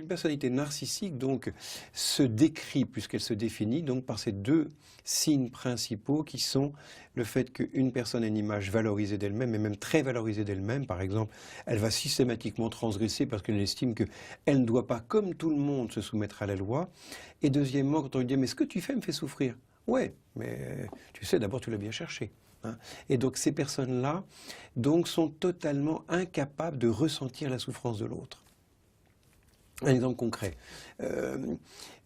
Une personnalité narcissique donc se décrit, puisqu'elle se définit, donc par ces deux signes principaux qui sont le fait qu'une personne a une image valorisée d'elle-même, et même très valorisée d'elle-même. Par exemple, elle va systématiquement transgresser parce qu'elle estime qu'elle ne doit pas, comme tout le monde, se soumettre à la loi. Et deuxièmement, quand on lui dit « mais ce que tu fais me fait souffrir ». Ouais, mais tu sais, d'abord tu l'as bien cherché. Hein. Et donc ces personnes-là donc, sont totalement incapables de ressentir la souffrance de l'autre. Un exemple concret.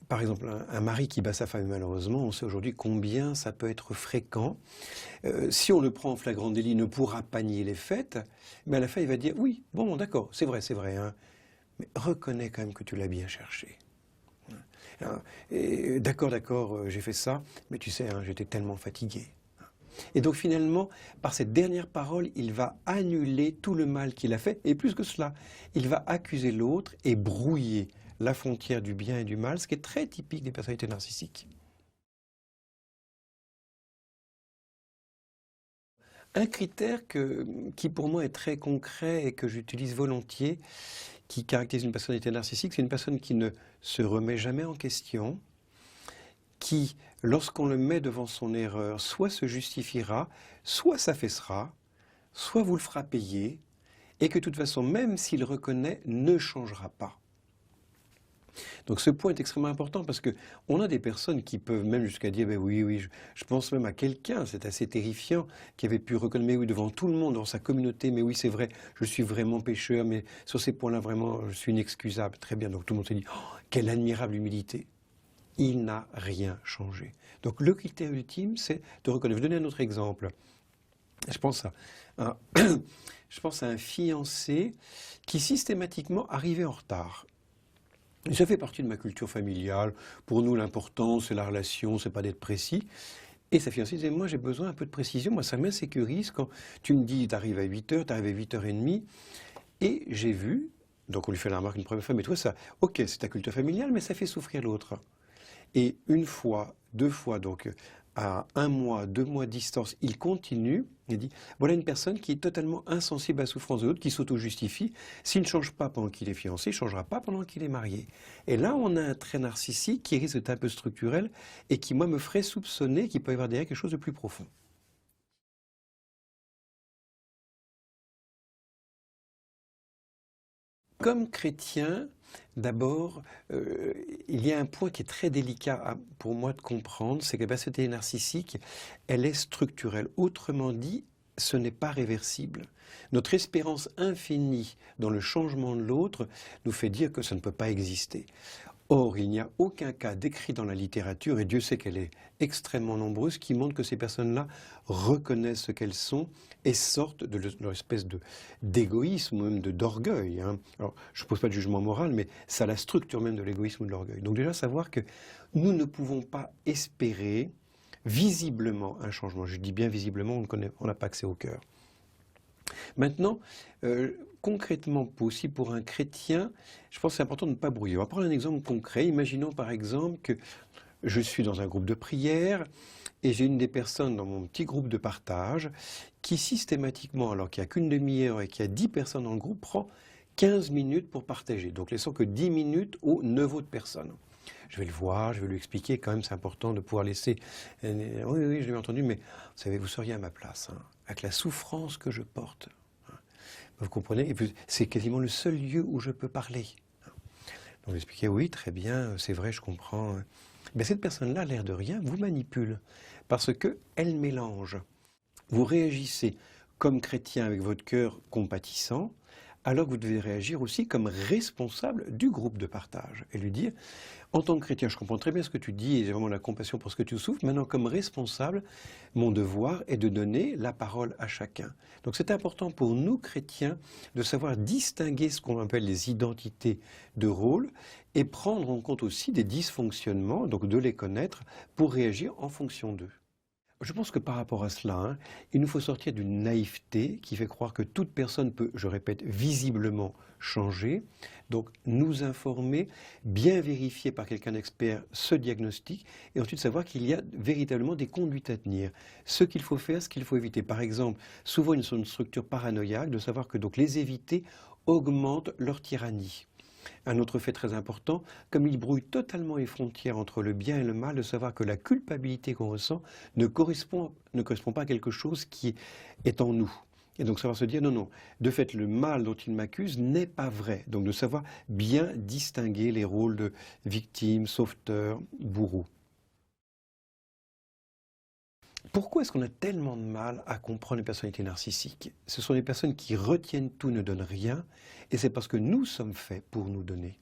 Par exemple, un mari qui bat sa femme, malheureusement, on sait aujourd'hui combien ça peut être fréquent. Si on le prend en flagrant délit, il ne pourra pas nier les faits, mais à la fin, il va dire « oui, bon, d'accord, c'est vrai, hein, mais reconnais quand même que tu l'as bien cherché. Hein, d'accord, j'ai fait ça, mais tu sais, hein, j'étais tellement fatigué. » Et donc finalement, par cette dernière parole, il va annuler tout le mal qu'il a fait, et plus que cela, il va accuser l'autre et brouiller la frontière du bien et du mal, ce qui est très typique des personnalités narcissiques. Un critère qui pour moi est très concret et que j'utilise volontiers, qui caractérise une personnalité narcissique, c'est une personne qui ne se remet jamais en question, qui, lorsqu'on le met devant son erreur, soit se justifiera, soit s'affaissera, soit vous le fera payer, et que de toute façon, même s'il reconnaît, ne changera pas. Donc ce point est extrêmement important parce qu'on a des personnes qui peuvent même jusqu'à dire ben oui, je pense même à quelqu'un, c'est assez terrifiant, qui avait pu reconnaître, mais oui, devant tout le monde, dans sa communauté, mais oui, c'est vrai, je suis vraiment pécheur, mais sur ces points-là, vraiment, je suis inexcusable. Très bien, donc tout le monde se dit, oh, quelle admirable humilité. Il n'a rien changé. Donc le critère ultime, c'est de reconnaître. Je vais donner un autre exemple. Je pense je pense à un fiancé qui systématiquement arrivait en retard. Et ça fait partie de ma culture familiale. Pour nous, l'important, c'est la relation, c'est pas d'être précis. Et sa fiancée disait, moi j'ai besoin un peu de précision, moi ça m'insécurise quand tu me dis, tu arrives à 8h, tu arrives à 8h30. Et j'ai vu, donc on lui fait la remarque une première fois, mais toi ça, ok, c'est ta culture familiale, mais ça fait souffrir l'autre. Et une fois, deux fois, donc à 1 mois, 2 mois de distance, il continue, il dit, voilà une personne qui est totalement insensible à la souffrance de l'autre, qui s'auto-justifie. S'il ne change pas pendant qu'il est fiancé, il ne changera pas pendant qu'il est marié. Et là, on a un trait narcissique qui risque d'être un peu structurel et qui, moi, me ferait soupçonner qu'il peut y avoir derrière quelque chose de plus profond. Comme chrétien, d'abord, il y a un point qui est très délicat pour moi de comprendre, c'est que la personnalité narcissique, elle est structurelle. Autrement dit, ce n'est pas réversible. Notre espérance infinie dans le changement de l'autre nous fait dire que ça ne peut pas exister. Or, il n'y a aucun cas décrit dans la littérature, et Dieu sait qu'elle est extrêmement nombreuse, qui montre que ces personnes-là reconnaissent ce qu'elles sont et sortent de leur espèce d'égoïsme ou même d'orgueil. Hein. Alors, je ne pose pas de jugement moral, mais ça a la structure même de l'égoïsme ou de l'orgueil. Donc déjà, savoir que nous ne pouvons pas espérer visiblement un changement. Je dis bien visiblement, on n'a pas accès au cœur. Maintenant, concrètement, aussi pour un chrétien, je pense que c'est important de ne pas brouiller. On va prendre un exemple concret. Imaginons par exemple que je suis dans un groupe de prière et j'ai une des personnes dans mon petit groupe de partage qui systématiquement, alors qu'il n'y a qu'une demi-heure et qu'il y a 10 personnes dans le groupe, prend 15 minutes pour partager. Donc laissons que 10 minutes aux 9 autres personnes. Je vais le voir, je vais lui expliquer, quand même c'est important de pouvoir laisser... Oui, je l'ai entendu, mais vous savez, vous seriez à ma place, hein, avec la souffrance que je porte. Hein. Vous comprenez? Et puis c'est quasiment le seul lieu où je peux parler. Hein. Donc j'expliquais, oui, très bien, c'est vrai, je comprends. Mais cette personne-là, l'air de rien, vous manipule, parce qu'elle mélange. Vous réagissez comme chrétien avec votre cœur compatissant, alors que vous devez réagir aussi comme responsable du groupe de partage et lui dire, en tant que chrétien, je comprends très bien ce que tu dis et j'ai vraiment la compassion pour ce que tu souffres, maintenant comme responsable, mon devoir est de donner la parole à chacun. Donc c'est important pour nous chrétiens de savoir distinguer ce qu'on appelle les identités de rôle et prendre en compte aussi des dysfonctionnements, donc de les connaître pour réagir en fonction d'eux. Je pense que par rapport à cela, hein, il nous faut sortir d'une naïveté qui fait croire que toute personne peut, je répète, visiblement changer. Donc nous informer, bien vérifier par quelqu'un d'expert ce diagnostic et ensuite savoir qu'il y a véritablement des conduites à tenir. Ce qu'il faut faire, ce qu'il faut éviter. Par exemple, souvent une structure paranoïaque, de savoir que donc les éviter augmentent leur tyrannie. Un autre fait très important, comme il brouille totalement les frontières entre le bien et le mal, de savoir que la culpabilité qu'on ressent ne correspond pas à quelque chose qui est en nous. Et donc savoir se dire non, non, de fait le mal dont il m'accuse n'est pas vrai. Donc de savoir bien distinguer les rôles de victime, sauveteur, bourreau. Pourquoi est-ce qu'on a tellement de mal à comprendre les personnalités narcissiques? Ce sont des personnes qui retiennent tout, ne donnent rien, et c'est parce que nous sommes faits pour nous donner.